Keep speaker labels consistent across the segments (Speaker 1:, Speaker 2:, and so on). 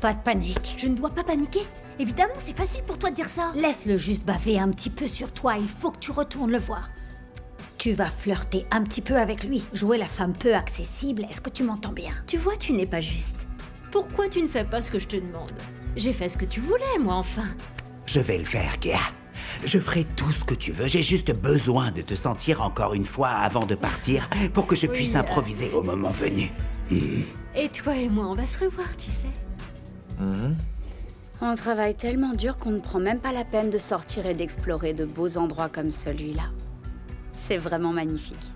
Speaker 1: Pas de panique.
Speaker 2: Je ne dois pas paniquer. Évidemment, c'est facile pour toi de dire ça.
Speaker 1: Laisse-le juste baver un petit peu sur toi, il faut que tu retournes le voir. Tu vas flirter un petit peu avec lui, jouer la femme peu accessible, est-ce que tu m'entends bien?
Speaker 2: Tu vois, tu n'es pas juste. Pourquoi tu ne fais pas ce que je te demande? J'ai fait ce que tu voulais, moi, enfin.
Speaker 3: Je vais le faire, Kéa. Je ferai tout ce que tu veux. J'ai juste besoin de te sentir encore une fois avant de partir pour que je puisse improviser au moment venu.
Speaker 2: Et toi et moi, on va se revoir, tu sais.
Speaker 1: On travaille tellement dur qu'on ne prend même pas la peine de sortir et d'explorer de beaux endroits comme celui-là. C'est vraiment magnifique.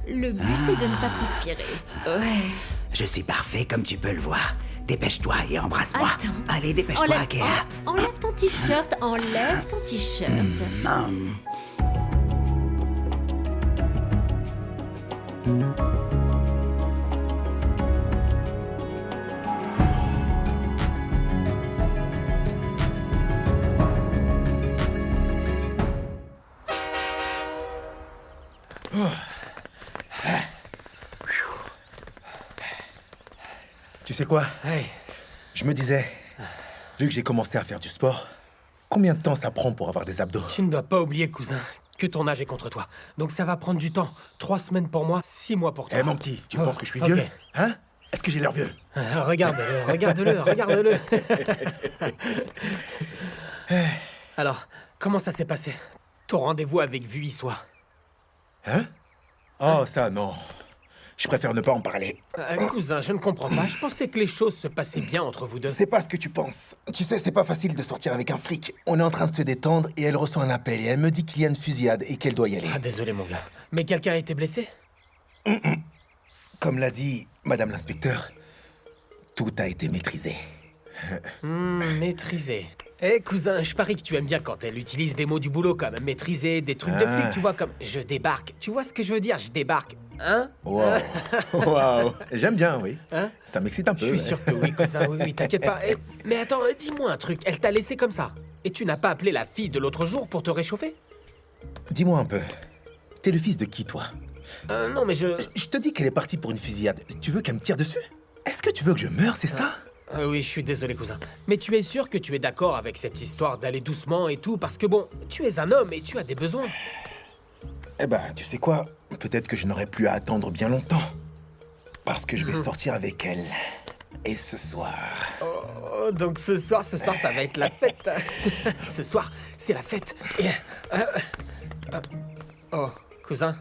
Speaker 2: Le but, c'est de ne pas transpirer. Ouais.
Speaker 3: Je suis parfait comme tu peux le voir. Dépêche-toi et embrasse-moi.
Speaker 2: Attends.
Speaker 3: Allez, dépêche-toi, Kéa.
Speaker 2: Enlève ton t-shirt, enlève ton t-shirt.
Speaker 4: Tu sais quoi?
Speaker 5: Hey,
Speaker 4: Je me disais, vu que j'ai commencé à faire du sport, combien de temps ça prend pour avoir des abdos?
Speaker 5: tu ne dois pas oublier, cousin, que ton âge est contre toi. Donc ça va prendre du temps. 3 semaines pour moi, 6 mois pour toi.
Speaker 4: Eh mon petit, tu
Speaker 5: Oh,
Speaker 4: penses que je suis
Speaker 5: ok.
Speaker 4: vieux? Hein? Est-ce que j'ai l'air vieux?
Speaker 5: Regarde-le, regarde-le, regarde-le. Alors, comment ça s'est passé? Ton rendez-vous avec Vuissois.
Speaker 4: Hein? Oh, ça, non. Je préfère ne pas en parler.
Speaker 5: Cousin, je ne comprends pas. Je pensais que les choses se passaient bien entre vous deux.
Speaker 4: C'est pas ce que tu penses. Tu sais, c'est pas facile de sortir avec un flic. On est en train de se détendre et elle reçoit un appel et elle me dit qu'il y a une fusillade et qu'elle doit y aller.
Speaker 5: Ah, désolé, mon gars. Mais quelqu'un a été blessé?
Speaker 4: Comme l'a dit Madame l'inspecteur, tout a été maîtrisé.
Speaker 5: Maîtrisé. Eh, cousin, je parie que tu aimes bien quand elle utilise des mots du boulot comme maîtriser, des trucs de flic, tu vois, comme je débarque. Tu vois ce que je veux dire? Je débarque. Hein?
Speaker 4: Wow. Wow. J'aime bien, oui.
Speaker 5: Hein?
Speaker 4: Ça m'excite un peu.
Speaker 5: Je suis
Speaker 4: mais-
Speaker 5: sûr que oui, cousin, oui, t'inquiète pas. Eh, mais attends, dis-moi un truc, elle t'a laissé comme ça. Et tu n'as pas appelé la fille de l'autre jour pour te réchauffer?
Speaker 4: Dis-moi un peu. T'es le fils de qui, toi?
Speaker 5: Non, mais je...
Speaker 4: Je te dis qu'elle est partie pour une fusillade. Tu veux qu'elle me tire dessus? Est-ce que tu veux que je meure, c'est ça?
Speaker 5: Oui, je suis désolé, cousin. Mais tu es sûr que tu es d'accord avec cette histoire d'aller doucement et tout? Parce que bon, tu es un homme et tu as des besoins.
Speaker 4: Eh ben, tu sais quoi? Peut-être que je n'aurai plus à attendre bien longtemps. Parce que je vais sortir avec elle. Et ce soir...
Speaker 5: Oh, donc ce soir, ça va être la fête. Ce soir, c'est la fête. Et, oh, cousin,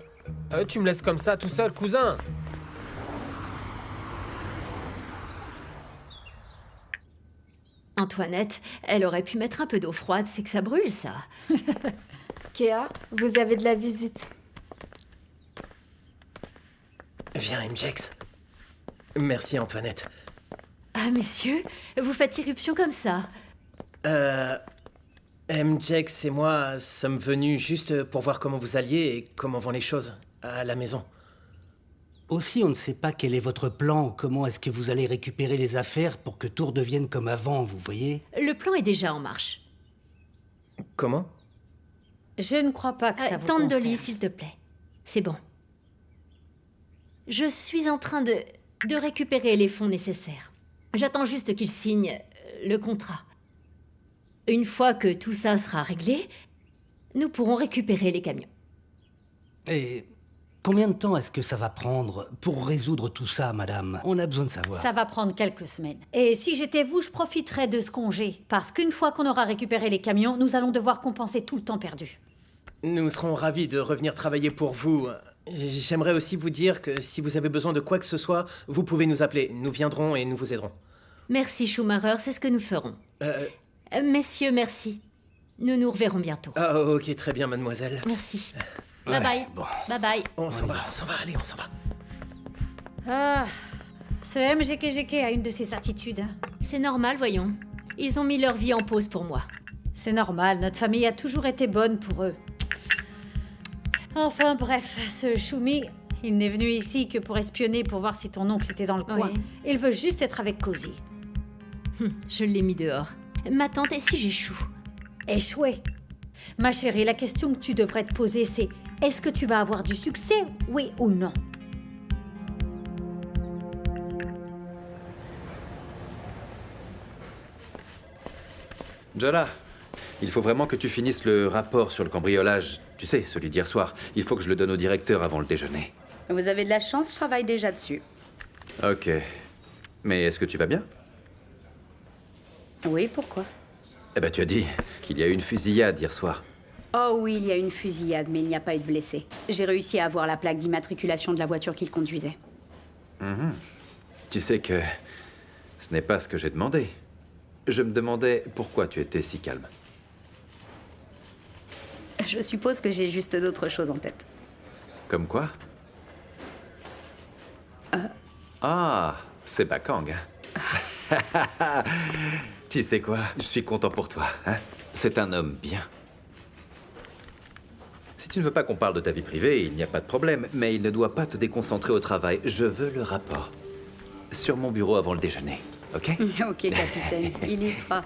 Speaker 5: tu me laisses comme ça tout seul, cousin?
Speaker 2: Antoinette, elle aurait pu mettre un peu d'eau froide, c'est que ça brûle, ça.
Speaker 1: Kéa, vous avez de la visite.
Speaker 5: Viens, MJX. Merci, Antoinette.
Speaker 2: Ah, messieurs, vous faites irruption comme ça.
Speaker 6: MJX et moi sommes venus juste pour voir comment vous alliez et comment vont les choses à la maison.
Speaker 7: Aussi, on ne sait pas quel est votre plan, comment est-ce que vous allez récupérer les affaires pour que tout redevienne comme avant, vous voyez?
Speaker 2: Le plan est déjà en marche.
Speaker 6: Comment?
Speaker 1: Je ne crois pas que ça vous
Speaker 2: Tente
Speaker 1: concerne.
Speaker 2: Dolly, s'il te plaît. C'est bon. Je suis en train de récupérer les fonds nécessaires. J'attends juste qu'il signe le contrat. Une fois que tout ça sera réglé, nous pourrons récupérer les camions.
Speaker 7: Et combien de temps est-ce que ça va prendre pour résoudre tout ça, madame? On a besoin de savoir.
Speaker 1: Ça va prendre quelques semaines. Et si j'étais vous, je profiterais de ce congé. Parce qu'une fois qu'on aura récupéré les camions, nous allons devoir compenser tout le temps perdu.
Speaker 6: Nous serons ravis de revenir travailler pour vous. J'aimerais aussi vous dire que si vous avez besoin de quoi que ce soit, vous pouvez nous appeler. Nous viendrons et nous vous aiderons.
Speaker 2: Merci, Schumacher, c'est ce que nous ferons. Messieurs, merci. Nous nous reverrons bientôt.
Speaker 6: Ah, ok, très bien, mademoiselle.
Speaker 2: Merci.
Speaker 7: Ouais,
Speaker 2: Bye bye.
Speaker 7: bon.
Speaker 2: Bye bye.
Speaker 6: On s'en va, allez, on s'en va.
Speaker 1: Ah, ce MGKGK a une de ses attitudes. Hein.
Speaker 2: C'est normal, voyons. Ils ont mis leur vie en pause pour moi.
Speaker 1: C'est normal, notre famille a toujours été bonne pour eux. Enfin bref, ce Shumi, il n'est venu ici que pour espionner pour voir si ton oncle était dans le coin.
Speaker 2: Oui.
Speaker 1: Il veut juste être avec Cozy.
Speaker 2: Je l'ai mis dehors. Ma tante, et si j'échoue?
Speaker 1: Échouer. Ma chérie, la question que tu devrais te poser, c'est est-ce que tu vas avoir du succès, oui ou non?
Speaker 8: Jola, il faut vraiment que tu finisses le rapport sur le cambriolage. Tu sais, celui d'hier soir. Il faut que je le donne au directeur avant le déjeuner.
Speaker 9: Vous avez de la chance, je travaille déjà dessus.
Speaker 8: Ok. Mais est-ce que tu vas bien?
Speaker 9: Oui, pourquoi?
Speaker 8: Eh ben, tu as dit qu'il y a eu une fusillade hier soir.
Speaker 9: Oh oui, il y a eu une fusillade, mais il n'y a pas eu de blessés. J'ai réussi à avoir la plaque d'immatriculation de la voiture qu'il conduisait.
Speaker 8: Tu sais que ce n'est pas ce que j'ai demandé. Je me demandais pourquoi tu étais si calme.
Speaker 9: Je suppose que j'ai juste d'autres choses en tête.
Speaker 8: Comme quoi? Ah, c'est Bakang, hein? Tu sais quoi? Je suis content pour toi, hein? C'est un homme bien. Si tu ne veux pas qu'on parle de ta vie privée, il n'y a pas de problème, mais il ne doit pas te déconcentrer au travail. Je veux le rapport. Sur mon bureau avant le déjeuner, ok?
Speaker 9: Ok, capitaine, il y sera.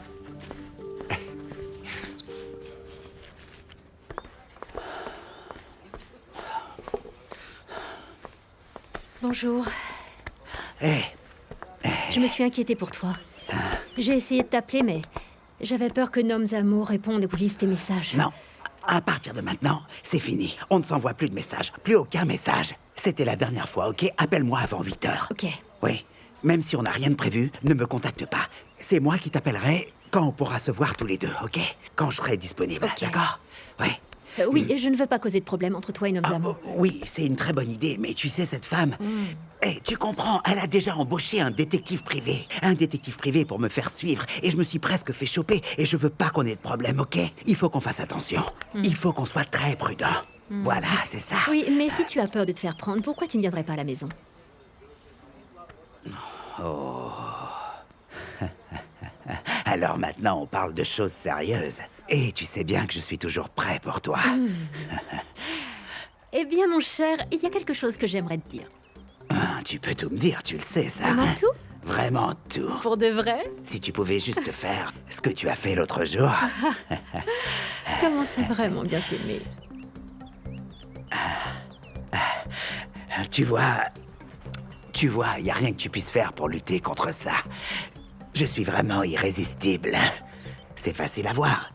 Speaker 2: Bonjour.
Speaker 3: Hé,
Speaker 2: Je me suis inquiétée pour toi. J'ai essayé de t'appeler, mais j'avais peur que Noms Amour réponde ou lise tes messages.
Speaker 3: non. À partir de maintenant, c'est fini. On ne s'envoie plus de messages. Plus aucun message. C'était la dernière fois, ok? Appelle-moi avant 8 heures.
Speaker 2: Ok.
Speaker 3: Oui. Même si on n'a rien de prévu, ne me contacte pas. C'est moi qui t'appellerai quand on pourra se voir tous les deux, ok? Quand je serai disponible,
Speaker 2: Ok.
Speaker 3: d'accord? Oui.
Speaker 2: Oui, et je ne veux pas causer de problème entre toi et Noms
Speaker 3: Ah,
Speaker 2: Amour.
Speaker 3: oui, c'est une très bonne idée, mais tu sais, cette femme... Tu comprends, elle a déjà embauché un détective privé. Un détective privé pour me faire suivre. Et je me suis presque fait choper. Et je veux pas qu'on ait de problème, ok? Il faut qu'on fasse attention. Il faut qu'on soit très prudent. Voilà, c'est ça.
Speaker 2: Oui, mais si tu as peur de te faire prendre, pourquoi tu ne viendrais pas à la maison?
Speaker 3: Alors maintenant, on parle de choses sérieuses. Et tu sais bien que je suis toujours prêt pour toi.
Speaker 2: Eh bien, mon cher, il y a quelque chose que j'aimerais te dire.
Speaker 3: Tu peux tout me dire, tu le sais, ça.
Speaker 2: Vraiment
Speaker 3: hein?
Speaker 2: tout?
Speaker 3: Vraiment tout.
Speaker 2: Pour de vrai?
Speaker 3: Si tu pouvais juste faire ce que tu as fait l'autre jour.
Speaker 2: Comment c'est vraiment bien t'aimer?
Speaker 3: Tu vois, il n'y a rien que tu puisses faire pour lutter contre ça. Je suis vraiment irrésistible. C'est facile à voir.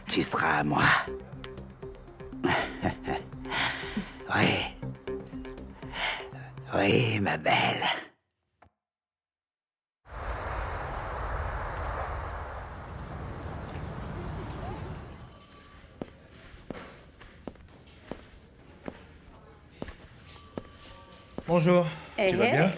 Speaker 3: Tu seras à moi. Oui. Oui, ma belle.
Speaker 4: Bonjour.
Speaker 9: Eh,
Speaker 4: Tu vas bien?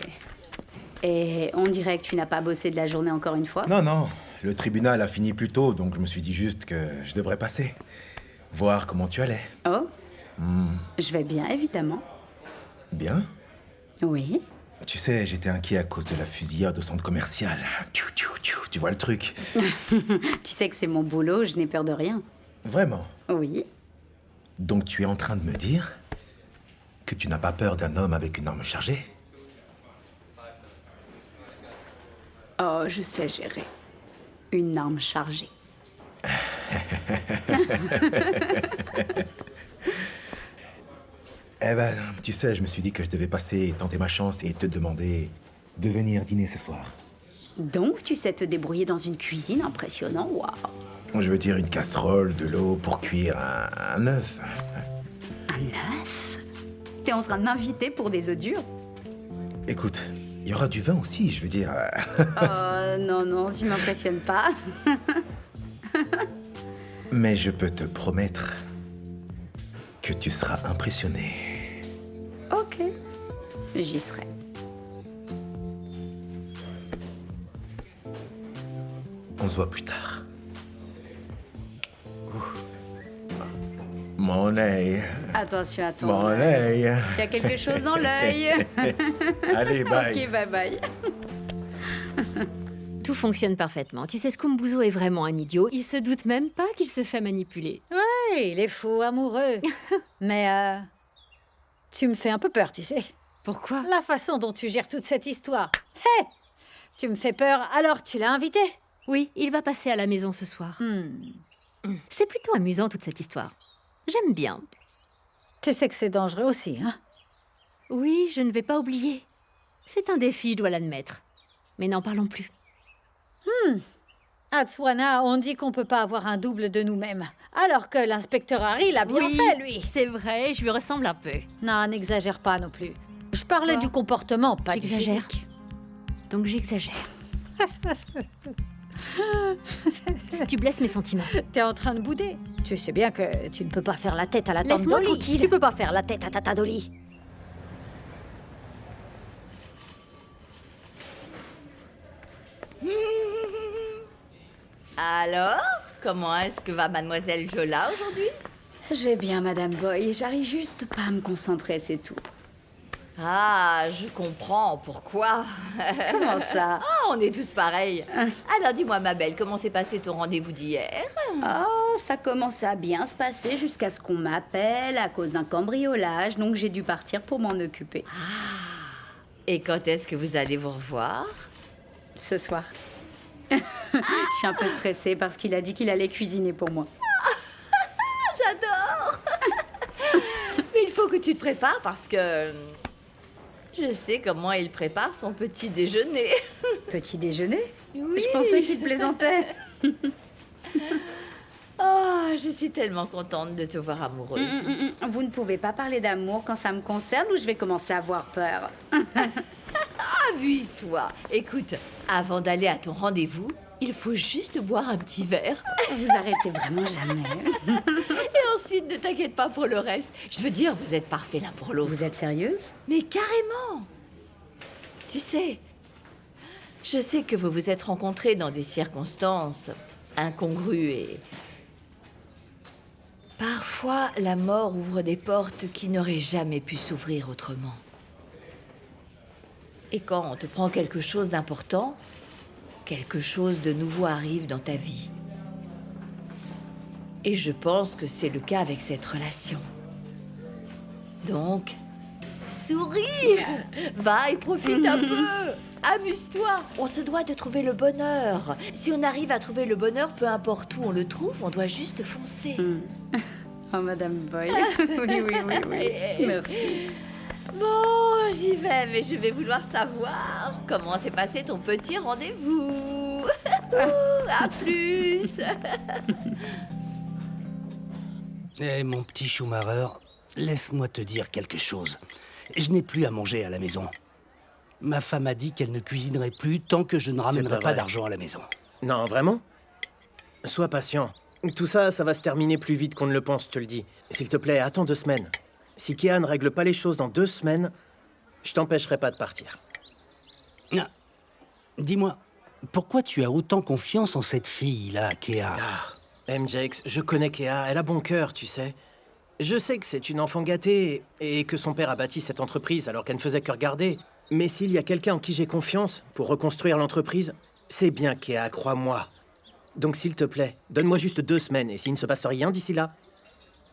Speaker 9: Et on dirait que tu n'as pas bossé de la journée encore une fois.
Speaker 4: Non, non. Le tribunal a fini plus tôt, donc je me suis dit juste que je devrais passer. Voir comment tu allais.
Speaker 9: Oh? Je vais bien, évidemment.
Speaker 4: Bien?
Speaker 9: Oui.
Speaker 4: Tu sais, j'étais inquiet à cause de la fusillade au centre commercial. Tu vois le truc?
Speaker 9: Tu sais que c'est mon boulot, je n'ai peur de rien.
Speaker 4: Vraiment?
Speaker 9: Oui.
Speaker 4: Donc tu es en train de me dire que tu n'as pas peur d'un homme avec une arme chargée?
Speaker 9: Oh, je sais gérer. Une arme chargée.
Speaker 4: Eh ben, tu sais, je me suis dit que je devais passer et tenter ma chance et te demander de venir dîner ce soir.
Speaker 9: Donc, tu sais te débrouiller dans une cuisine impressionnant, waouh.
Speaker 4: Je veux dire une casserole, de l'eau pour cuire un œuf.
Speaker 9: Un œuf? T'es en train de m'inviter pour des œufs durs?
Speaker 4: Écoute, il y aura du vin aussi, je veux dire.
Speaker 9: Oh, non, non, tu m'impressionnes pas.
Speaker 4: Mais je peux te promettre que tu seras impressionné.
Speaker 9: Ok, j'y serai.
Speaker 4: On se voit plus tard. Mon œil,
Speaker 9: Attention à ton
Speaker 4: mon
Speaker 9: œil.
Speaker 4: œil.
Speaker 9: Tu as quelque chose dans l'œil.
Speaker 4: Allez, bye.
Speaker 9: Ok, bye bye.
Speaker 2: Tout fonctionne parfaitement. Tu sais, Skumbuzo est vraiment un idiot. Il se doute même pas qu'il se fait manipuler.
Speaker 1: Ouais, il est fou, amoureux. Mais tu me fais un peu peur, tu sais.
Speaker 2: Pourquoi?
Speaker 1: La façon dont tu gères toute cette histoire. Hé! Tu me fais peur, alors tu l'as invité?
Speaker 2: Oui, il va passer à la maison ce soir. C'est plutôt amusant toute cette histoire. J'aime bien.
Speaker 1: Tu sais que c'est dangereux aussi, hein?
Speaker 2: Oui, je ne vais pas oublier. C'est un défi, je dois l'admettre. Mais n'en parlons plus.
Speaker 1: À Tswana, on dit qu'on peut pas avoir un double de nous-mêmes. Alors que l'inspecteur Harry l'a bien
Speaker 2: Oui,
Speaker 1: fait, lui.
Speaker 2: c'est vrai, je lui ressemble un peu.
Speaker 1: Non, n'exagère pas non plus. Je parlais
Speaker 2: Quoi?
Speaker 1: du comportement, pas du
Speaker 2: J'exagère.
Speaker 1: physique.
Speaker 2: Donc j'exagère. Tu blesses mes sentiments.
Speaker 1: T'es en train de bouder. Tu sais bien que tu ne peux pas faire la tête à la tante
Speaker 2: Laisse-moi
Speaker 1: Dolly.
Speaker 2: tranquille.
Speaker 1: Tu peux pas faire la tête à Tata Dolly.
Speaker 10: Alors, comment est-ce que va Mademoiselle Jola aujourd'hui?
Speaker 9: Je vais bien, Madame Boy. J'arrive juste pas à me concentrer, c'est tout.
Speaker 10: Ah, je comprends pourquoi.
Speaker 9: Comment ça?
Speaker 10: Ah, on est tous pareils. Alors dis-moi, ma belle, comment s'est passé ton rendez-vous d'hier?
Speaker 9: Oh, ça commence à bien se passer jusqu'à ce qu'on m'appelle à cause d'un cambriolage, donc j'ai dû partir pour m'en occuper.
Speaker 10: Et quand est-ce que vous allez vous revoir?
Speaker 9: Ce soir. Je suis un peu stressée parce qu'il a dit qu'il allait cuisiner pour moi.
Speaker 10: J'adore. Mais il faut que tu te prépares parce que je sais comment il prépare son petit déjeuner.
Speaker 9: Petit déjeuner?
Speaker 10: Oui.
Speaker 9: Je pensais qu'il plaisantait.
Speaker 10: Oh, je suis tellement contente de te voir amoureuse.
Speaker 9: Vous ne pouvez pas parler d'amour quand ça me concerne ou je vais commencer à avoir peur.
Speaker 10: Amuse-toi. Écoute, avant d'aller à ton rendez-vous, il faut juste boire un petit verre.
Speaker 9: Vous arrêtez vraiment jamais.
Speaker 10: Et ensuite, ne t'inquiète pas pour le reste. Je veux dire, vous êtes parfaits l'un pour l'autre.
Speaker 9: Vous êtes sérieuse?
Speaker 10: Mais carrément. Tu sais, je sais que vous vous êtes rencontrés dans des circonstances incongrues et... Parfois, la mort ouvre des portes qui n'auraient jamais pu s'ouvrir autrement. Et quand on te prend quelque chose d'important, quelque chose de nouveau arrive dans ta vie. Et je pense que c'est le cas avec cette relation. Donc, souris! Va et profite un peu! Amuse-toi! On se doit de trouver le bonheur. Si on arrive à trouver le bonheur, peu importe où on le trouve, on doit juste foncer.
Speaker 9: Oh, Madame Boy. Oui. Merci.
Speaker 10: Bon, j'y vais, mais je vais vouloir savoir comment s'est passé ton petit rendez-vous. À plus!
Speaker 7: Eh, mon petit Schumacher, laisse-moi te dire quelque chose. Je n'ai plus à manger à la maison. Ma femme a dit qu'elle ne cuisinerait plus tant que je ne ramènerai pas
Speaker 6: vrai.
Speaker 7: d'argent à la maison.
Speaker 6: Non, vraiment? Sois patient. Tout ça, ça va se terminer plus vite qu'on ne le pense, je te le dis. S'il te plaît, attends 2 semaines. Si Kéa ne règle pas les choses dans 2 semaines, je t'empêcherai pas de partir.
Speaker 7: Ah, dis-moi, pourquoi tu as autant confiance en cette fille-là, Kéa?
Speaker 6: MJX, je connais Kéa, elle a bon cœur, tu sais. Je sais que c'est une enfant gâtée et que son père a bâti cette entreprise alors qu'elle ne faisait que regarder. Mais s'il y a quelqu'un en qui j'ai confiance pour reconstruire l'entreprise, c'est bien Kéa, crois-moi. Donc s'il te plaît, donne-moi juste 2 semaines et s'il ne se passe rien d'ici là,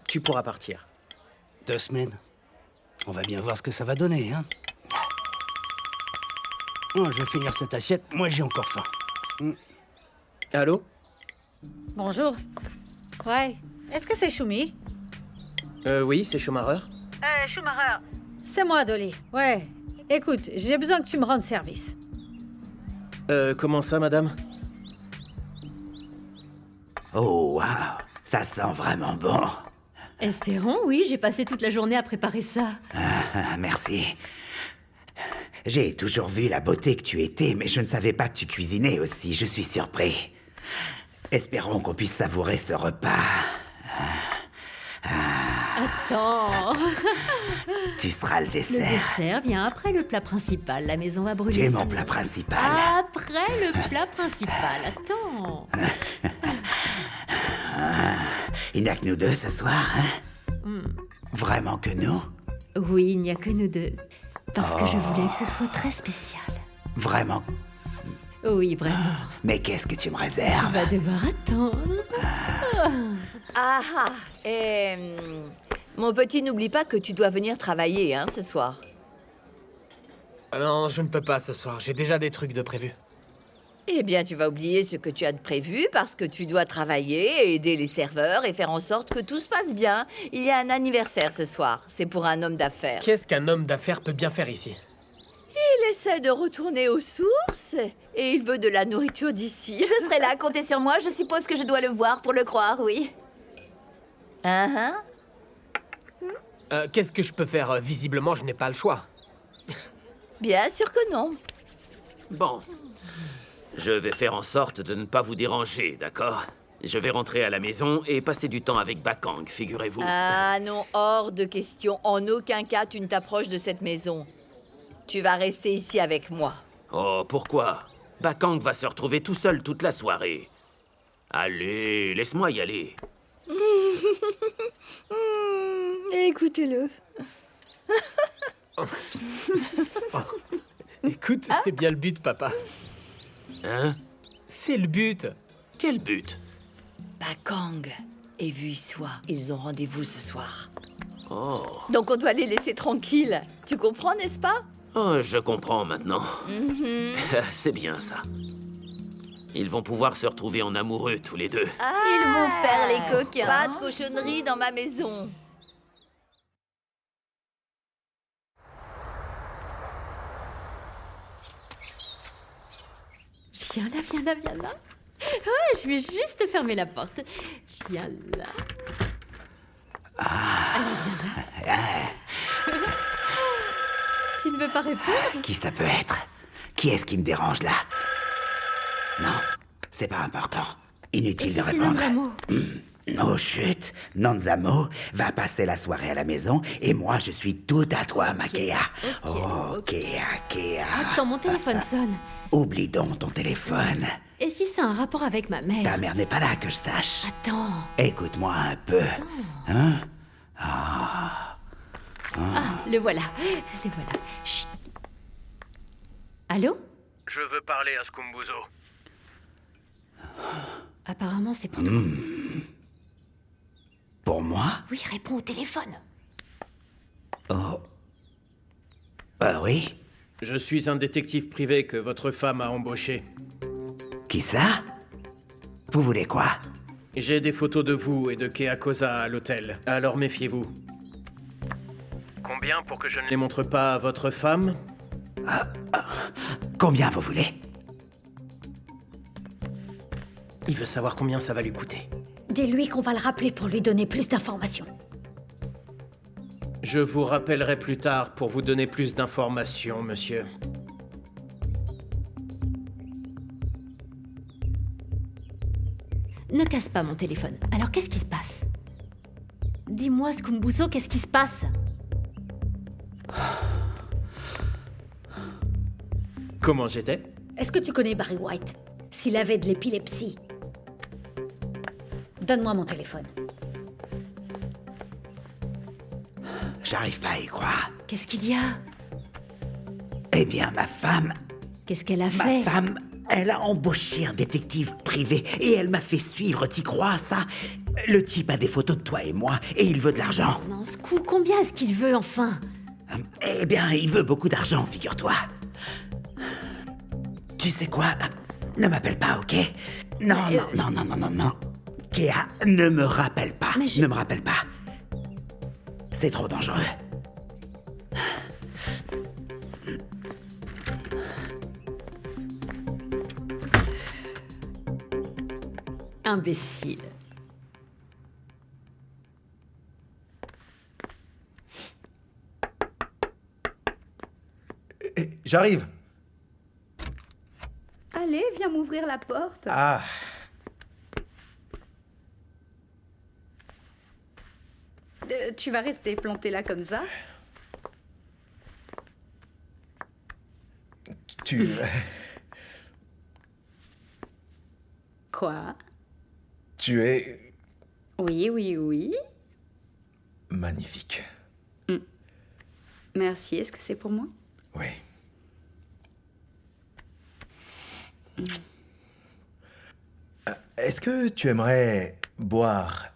Speaker 6: tu pourras partir.
Speaker 7: 2 semaines. On va bien voir ce que ça va donner, hein. Oh, je vais finir cette assiette, moi j'ai encore faim.
Speaker 6: Allô?
Speaker 1: Bonjour. Ouais. Est-ce que c'est Choumi?
Speaker 6: Oui, c'est Schumacher.
Speaker 1: Schumacher. C'est moi, Dolly. Ouais. Écoute, j'ai besoin que tu me rendes service.
Speaker 6: Comment ça, madame?
Speaker 3: Oh, waouh, ça sent vraiment bon.
Speaker 2: Espérons, oui, j'ai passé toute la journée à préparer ça.
Speaker 3: Merci. J'ai toujours vu la beauté que tu étais, mais je ne savais pas que tu cuisinais aussi. Je suis surpris. Espérons qu'on puisse savourer ce repas.
Speaker 2: Attends.
Speaker 3: Tu seras le
Speaker 2: Le
Speaker 3: dessert.
Speaker 2: dessert vient après le plat principal. La maison va brûler.
Speaker 3: Tu es mon
Speaker 2: sinon.
Speaker 3: plat principal.
Speaker 2: Après le plat principal. Attends.
Speaker 3: Il n'y a que nous deux ce soir, hein? Vraiment que nous?
Speaker 2: Oui, il n'y a que nous deux. Parce que je voulais que ce soit très spécial.
Speaker 3: Vraiment?
Speaker 2: Oui, vraiment.
Speaker 3: Mais qu'est-ce que tu me
Speaker 2: On
Speaker 3: réserves?
Speaker 2: va devoir attendre.
Speaker 10: Ah ah. Mon petit, n'oublie pas que tu dois venir travailler, hein, ce soir.
Speaker 5: Ah non, je ne peux pas ce soir. J'ai déjà des trucs de prévu.
Speaker 10: Eh bien, tu vas oublier ce que tu as de prévu parce que tu dois travailler, aider les serveurs et faire en sorte que tout se passe bien. Il y a un anniversaire ce soir. C'est pour un homme d'affaires.
Speaker 5: Qu'est-ce qu'un homme d'affaires peut bien faire ici?
Speaker 10: Il essaie de retourner aux sources et il veut de la nourriture d'ici.
Speaker 11: Je serai là, comptez sur moi. Je suppose que je dois le voir pour le croire, oui.
Speaker 10: Hein?
Speaker 5: Qu'est-ce que je peux faire? Visiblement, je n'ai pas le choix.
Speaker 10: Bien sûr que non.
Speaker 12: Bon. Je vais faire en sorte de ne pas vous déranger, d'accord? Je vais rentrer à la maison et passer du temps avec Bakang, figurez-vous.
Speaker 10: Ah non, hors de question. En aucun cas, tu ne t'approches de cette maison. Tu vas rester ici avec moi.
Speaker 12: Oh, pourquoi? Bakang va se retrouver tout seul toute la soirée. Allez, laisse-moi y aller.
Speaker 10: Écoutez-le.
Speaker 5: Écoute, c'est bien le but, papa.
Speaker 12: Hein?
Speaker 5: C'est le but.
Speaker 12: Quel but?
Speaker 10: Bakang et Vuissois, ils ont rendez-vous ce soir.
Speaker 12: Oh.
Speaker 10: Donc on doit les laisser tranquilles. Tu comprends, n'est-ce pas?
Speaker 12: Oh, je comprends maintenant. C'est bien ça. Ils vont pouvoir se retrouver en amoureux tous les deux.
Speaker 11: Ils vont faire les coquins.
Speaker 10: Pas de cochonnerie dans ma maison.
Speaker 2: Viens là, viens là, viens là. Ouais, je vais juste fermer la porte. Viens là. Allez, viens là. Tu ne veux pas répondre?
Speaker 3: Qui ça peut être? Qui est-ce qui me dérange là? Non, c'est pas important. Inutile de
Speaker 2: C'est
Speaker 3: répondre.
Speaker 2: Nanzamo.
Speaker 3: Oh chut, Nanzamo va passer la soirée à la maison et moi je suis tout à toi, ma Kea. Oh, Kea.
Speaker 2: Attends, mon téléphone sonne.
Speaker 3: Oublie donc ton téléphone.
Speaker 2: Et si c'est un rapport avec ma mère?
Speaker 3: Ta mère n'est pas là que je sache.
Speaker 2: Attends.
Speaker 3: Écoute-moi un peu. Hein?
Speaker 2: Ah, le voilà. Le voilà. Chut. Allô?
Speaker 6: Je veux parler à Skumbuzo.
Speaker 2: Apparemment, c'est pour toi.
Speaker 3: Pour moi?
Speaker 2: Oui, réponds au téléphone.
Speaker 3: Oh. Oui?
Speaker 6: Je suis un détective privé que votre femme a embauché.
Speaker 3: Qui ça? Vous voulez quoi?
Speaker 6: J'ai des photos de vous et de Keakosa à l'hôtel, alors méfiez-vous. Combien pour que je ne les montre pas à votre femme?
Speaker 3: Combien vous voulez?
Speaker 6: Il veut savoir combien ça va lui coûter.
Speaker 1: Dis-lui qu'on va le rappeler pour lui donner plus d'informations.
Speaker 6: Je vous rappellerai plus tard pour vous donner plus d'informations, monsieur.
Speaker 2: Ne casse pas mon téléphone. Alors, qu'est-ce qui se passe? Dis-moi, Skumbuzo, qu'est-ce qui se passe?
Speaker 6: Comment j'étais?
Speaker 1: Est-ce que tu connais Barry White? S'il avait de l'épilepsie. Donne-moi mon téléphone.
Speaker 3: J'arrive pas à y croire.
Speaker 2: Qu'est-ce qu'il y a?
Speaker 3: Eh bien, ma femme,
Speaker 2: Qu'est-ce qu'elle a fait?
Speaker 3: elle a embauché un détective privé et elle m'a fait suivre, t'y crois, ça? Le type a des photos de toi et moi et il veut de l'argent.
Speaker 2: Non, Skou, combien est-ce qu'il veut, enfin?
Speaker 3: Eh bien, il veut beaucoup d'argent, figure-toi. Tu sais quoi? Ne m'appelle pas, ok? Non. Kea, ne me rappelle pas. Ne me rappelle pas. C'est trop dangereux.
Speaker 2: Imbécile.
Speaker 4: J'arrive.
Speaker 9: Allez, viens m'ouvrir la porte.
Speaker 4: Ah.
Speaker 9: Tu vas rester planté là comme ça?
Speaker 4: Tu...
Speaker 9: Quoi?
Speaker 4: Tu es
Speaker 9: Oui.
Speaker 4: magnifique.
Speaker 9: Merci, est-ce que c'est pour moi?
Speaker 4: Oui. Est-ce que tu aimerais boire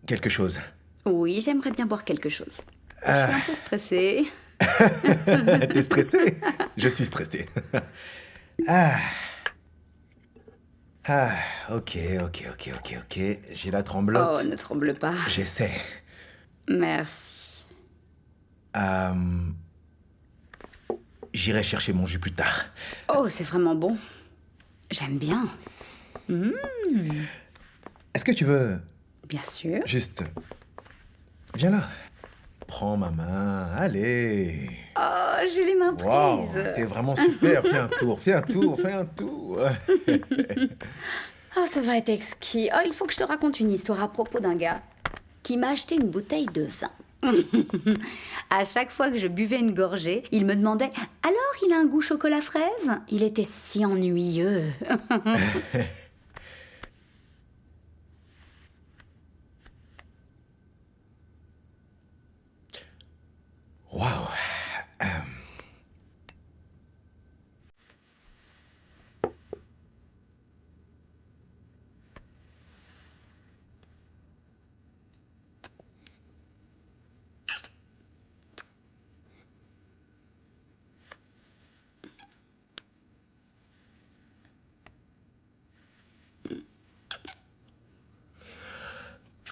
Speaker 4: quelque chose?
Speaker 9: Oui, j'aimerais bien boire quelque chose. Je suis un peu stressée.
Speaker 4: T'es stressé? Je suis stressé. Ok. J'ai la tremblote.
Speaker 9: Oh, ne tremble pas.
Speaker 4: J'essaie.
Speaker 9: Merci.
Speaker 4: j'irai chercher mon jus plus tard.
Speaker 9: Oh, c'est vraiment bon. J'aime bien.
Speaker 4: Est-ce que tu veux...
Speaker 9: Bien sûr.
Speaker 4: Juste... Viens là. Prends ma main, allez.
Speaker 9: Oh, j'ai les mains
Speaker 4: Wow,
Speaker 9: prises.
Speaker 4: t'es vraiment super. Fais un tour, fais un tour, fais un tour.
Speaker 9: Oh, ça va être exquis. Oh, il faut que je te raconte une histoire à propos d'un gars qui m'a acheté une bouteille de vin. À chaque fois que je buvais une gorgée, il me demandait « Alors, il a un goût chocolat-fraise ?» Il était si ennuyeux.
Speaker 4: Waouh.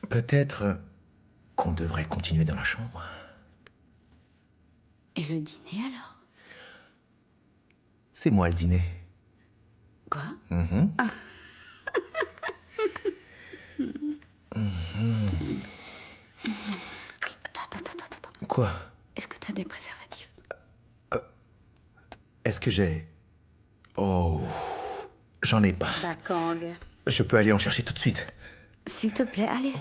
Speaker 4: Peut-être qu'on devrait continuer dans la chambre.
Speaker 9: Et le dîner alors?
Speaker 4: C'est moi le dîner.
Speaker 9: Quoi?
Speaker 4: Mhm.
Speaker 9: Attends.
Speaker 4: Quoi?
Speaker 9: Est-ce que t'as des préservatifs?
Speaker 4: Est-ce que j'ai... Oh... J'en ai pas.
Speaker 9: Bakang.
Speaker 4: Je peux aller en chercher tout de suite.
Speaker 9: S'il te plaît, allez.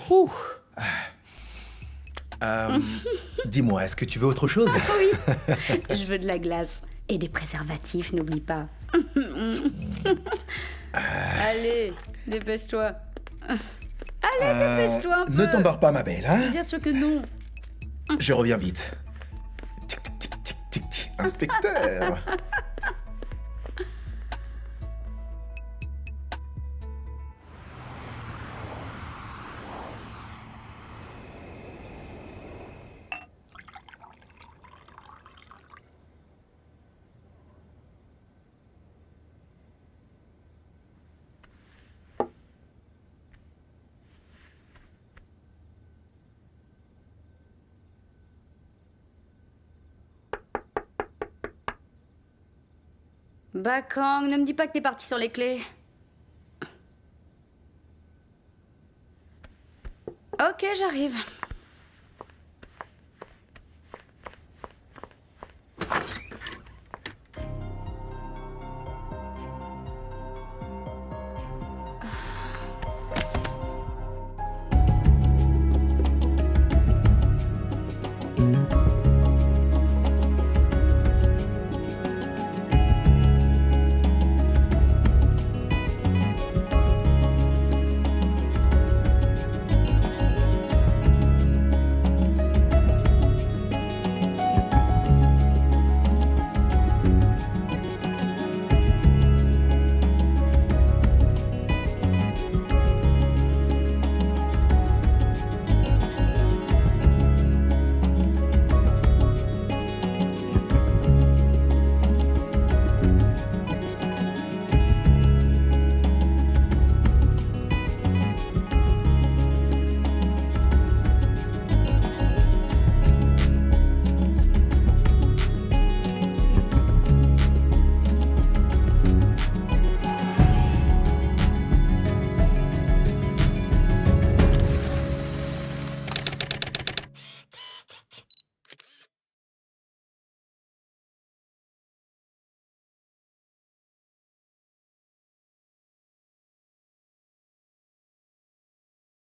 Speaker 4: Dis-moi, est-ce que tu veux autre chose?
Speaker 9: Oui. Je veux de la glace. Et des préservatifs, n'oublie pas. Allez, dépêche-toi. Allez, dépêche-toi un peu.
Speaker 4: Ne t'embarque pas, ma belle, hein?
Speaker 9: Bien sûr que non.
Speaker 4: Je reviens vite. Tic, tic, tic, tic, tic, tic. Inspecteur.
Speaker 9: Bakang, ne me dis pas que t'es parti sur les clés. Ok, j'arrive.